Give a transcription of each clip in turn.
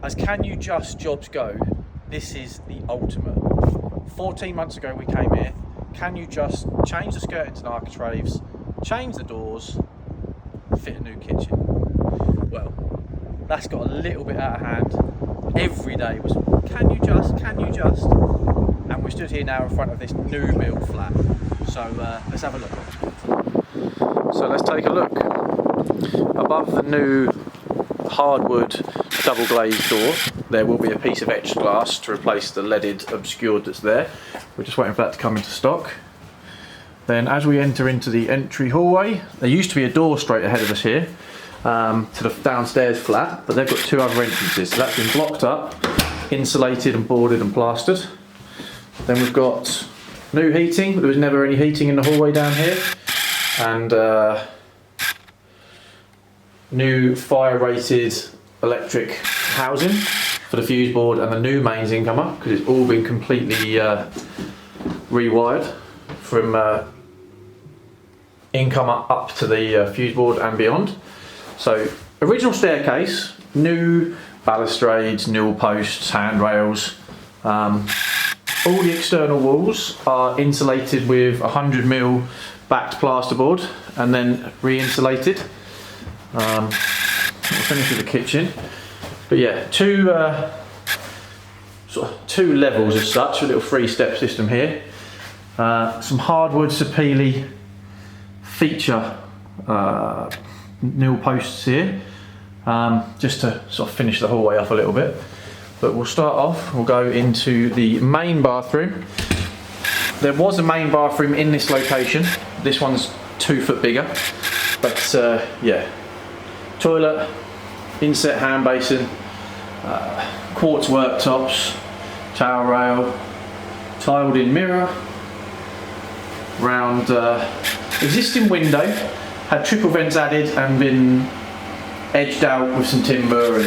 as can you just jobs go, this is the ultimate. 14 months ago we came here, can you just change the skirtings and architraves, change the doors, fit a new kitchen? Well, that's got a little bit out of hand. Every day was, can you just? And we're stood here now in front of this new build flat. So let's have a look. So let's take a look. Above the new hardwood double glazed door, there will be a piece of etched glass to replace the leaded obscured that's there. We're just waiting for that to come into stock. Then as we enter into the entry hallway, there used to be a door straight ahead of us here to the downstairs flat, but they've got two other entrances, so that's been blocked up, insulated and boarded and plastered. Then we've got new heating, there was never any heating in the hallway down here, and new fire rated electric housing for the fuse board and the new mains incomer, because it's all been completely rewired from incomer up to the fuse board and beyond. So original staircase, new balustrades, newel posts, handrails. All the external walls are insulated with 100mm backed plasterboard and then re-insulated. We'll finish with the kitchen. But yeah, two levels as such, a little 3-step system here. Some hardwood Sapele feature newel posts here, just to sort of finish the hallway off a little bit. But we'll start off, we'll go into the main bathroom. There was a main bathroom in this location. This one's 2 foot bigger, but yeah. Toilet, inset hand basin, quartz worktops, towel rail, tiled in mirror, round existing window, had triple vents added and been edged out with some timber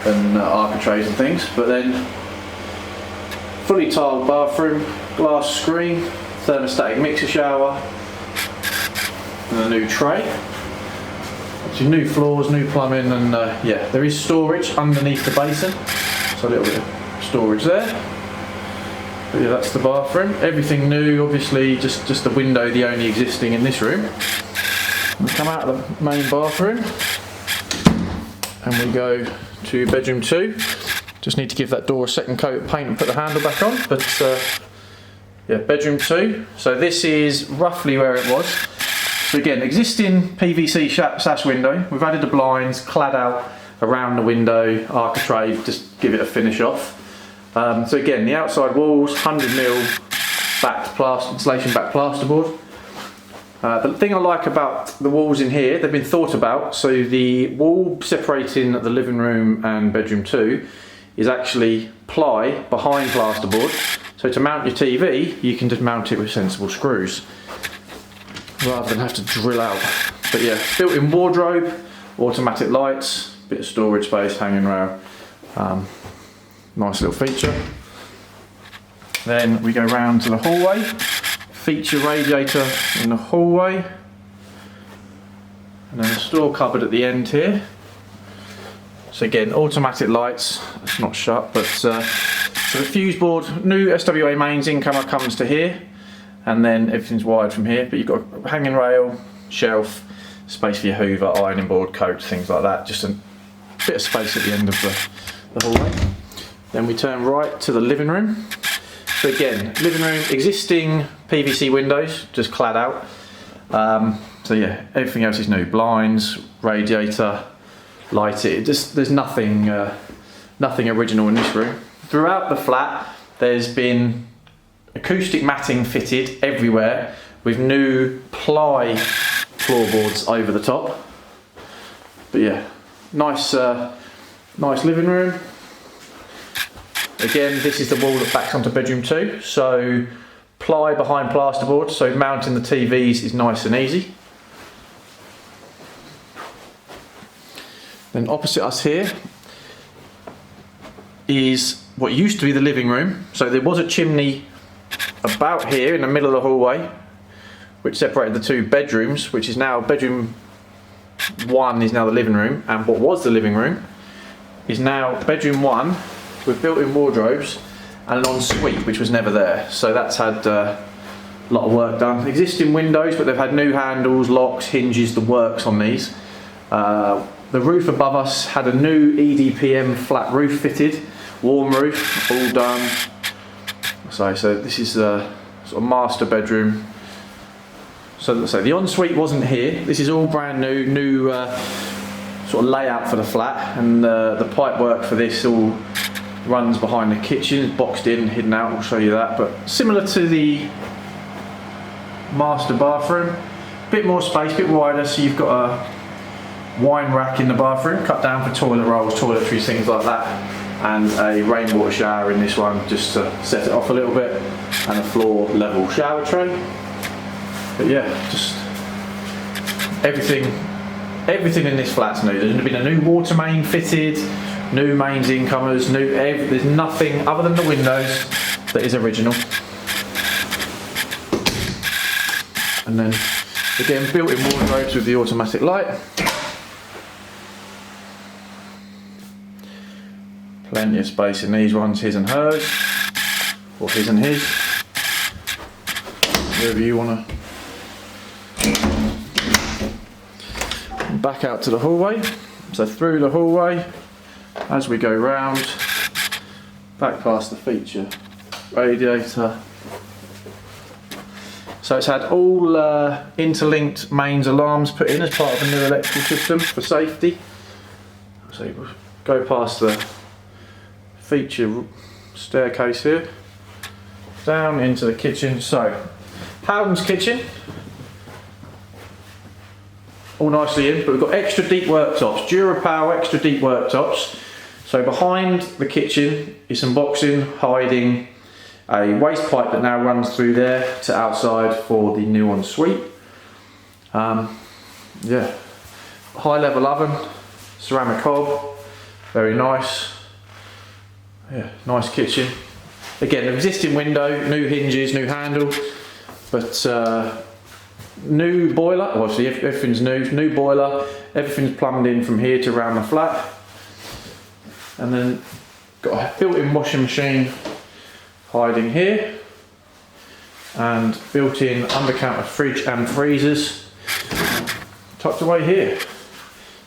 and architraves and things, but then fully tiled bathroom, glass screen, thermostatic mixer shower, and a new tray. So new floors, new plumbing, and yeah, there is storage underneath the basin, so a little bit of storage there. But yeah, that's the bathroom. Everything new, obviously, just the window, the only existing in this room. We come out of the main bathroom and we go to bedroom 2. Just need to give that door a second coat of paint and put the handle back on, but yeah, bedroom 2. So this is roughly where it was. So again, existing PVC sash window. We've added the blinds, clad out around the window, architrave, just give it a finish off. So again, the outside walls, 100mm backed insulation backed plasterboard. The thing I like about the walls in here, they've been thought about. So the wall separating the living room and bedroom 2 is actually ply behind plasterboard. So to mount your TV, you can just mount it with sensible screws, rather than have to drill out. But yeah, built-in wardrobe, automatic lights, bit of storage space, hanging rail. Nice little feature. Then we go round to the hallway. Feature radiator in the hallway. And then a store cupboard at the end here. So again, automatic lights, it's not shut, but so the fuse board, new SWA mains incomer comes to here. And then everything's wired from here, but you've got a hanging rail, shelf, space for your hoover, ironing board, coat, things like that. Just a bit of space at the end of the hallway. Then we turn right to the living room. So again, living room, existing PVC windows, just clad out. So yeah, everything else is new. Blinds, radiator, lighted. There's nothing original in this room. Throughout the flat, there's been acoustic matting fitted everywhere with new ply floorboards over the top. But yeah, nice living room. Again, this is the wall that backs onto bedroom 2. So ply behind plasterboard, so mounting the TVs is nice and easy. Then opposite us here is what used to be the living room. So there was a chimney about here in the middle of the hallway, which separated the 2 bedrooms, which is now bedroom 1 is now the living room, and what was the living room is now bedroom 1 with built-in wardrobes and an ensuite, which was never there. So that's had a lot of work done. Existing windows, but they've had new handles, locks, hinges, the works on these. The roof above us had a new EDPM flat roof fitted, warm roof, all done. So this is a sort of master bedroom. So the ensuite wasn't here. This is all brand new sort of layout for the flat, and the pipe work for this all runs behind the kitchen, boxed in, hidden out. I'll show you that. But similar to the master bathroom, bit more space, bit wider. So you've got a wine rack in the bathroom, cut down for toilet rolls, toiletries, things like that, and a rainwater shower in this one just to set it off a little bit, and a floor level shower tray. But yeah, just everything in this flat's new. There's been a new water main fitted, new mains incomers, there's nothing other than the windows that is original. And then again, built-in wardrobes with the automatic light. Plenty of space in these ones, his and hers, or his and his, wherever you want to. Back out to the hallway. So through the hallway, as we go round, back past the feature radiator. So it's had all interlinked mains alarms put in as part of the new electrical system for safety. So you go past the feature staircase here, down into the kitchen. So Howden's kitchen, all nicely in, but we've got extra deep worktops, DuraPower extra deep worktops. So behind the kitchen is some boxing hiding a waste pipe that now runs through there to outside for the new ensuite. Yeah, high level oven, ceramic hob, very nice. Yeah, nice kitchen. Again, an existing window, new hinges, new handle, but new boiler. Obviously, everything's new boiler. Everything's plumbed in from here to around the flat, and then got a built-in washing machine hiding here, and built-in under-counter fridge and freezers tucked away here.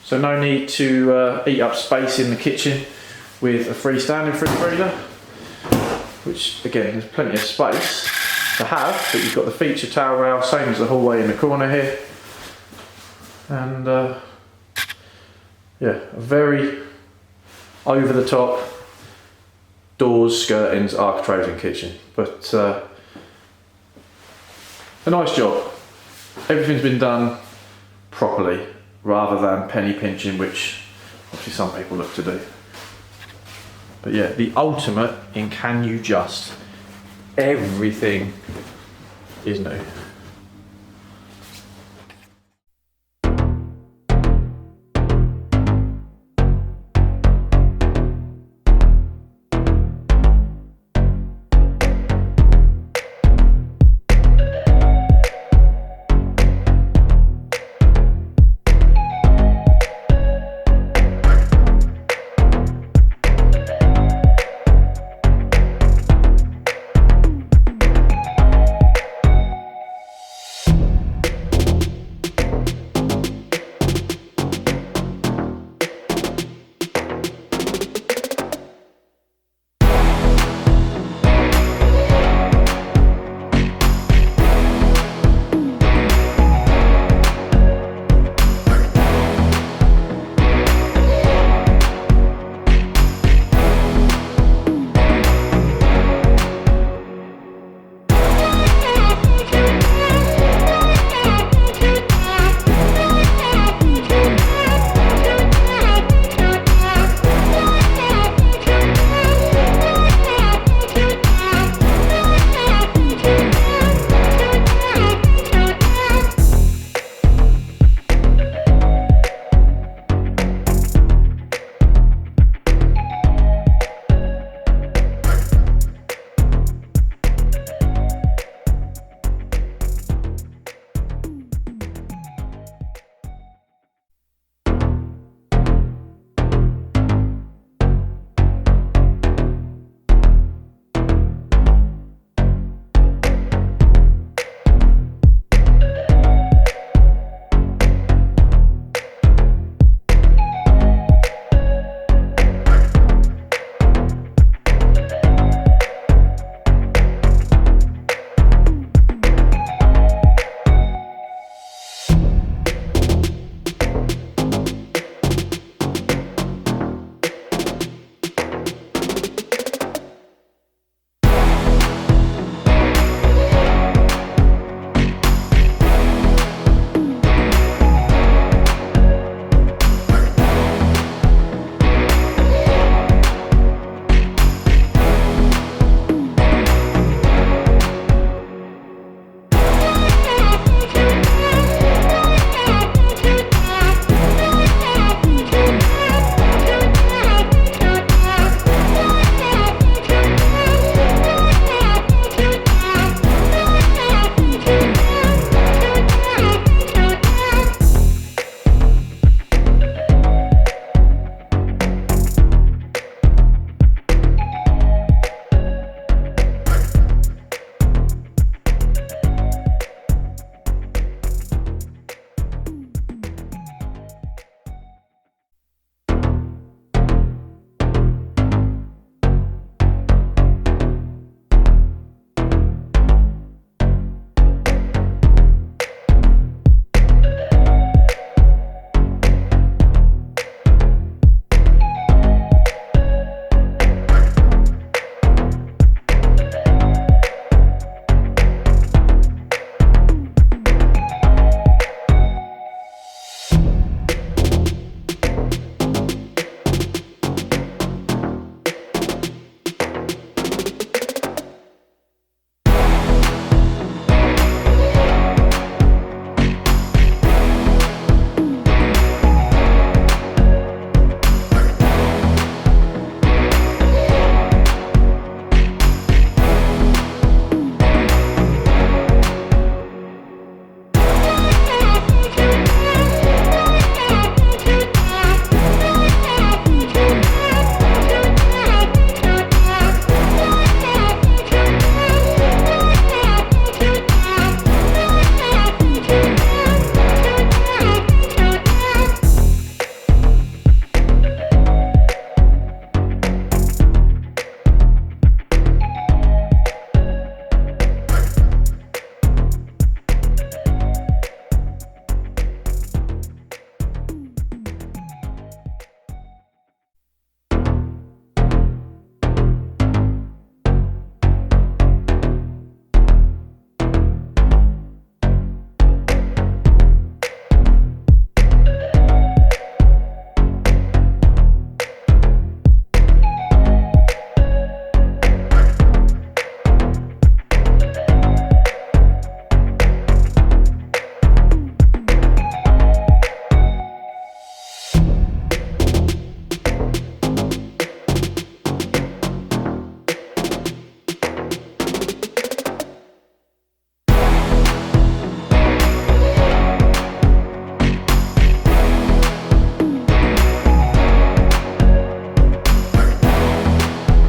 So no need to eat up space in the kitchen with a freestanding refrigerator, which again, there's plenty of space to have, but you've got the feature towel rail, same as the hallway in the corner here. And yeah, a very over the top doors, skirtings, architraves and kitchen, but a nice job. Everything's been done properly rather than penny pinching, which obviously some people look to do. But yeah, the ultimate in can you just, everything is new.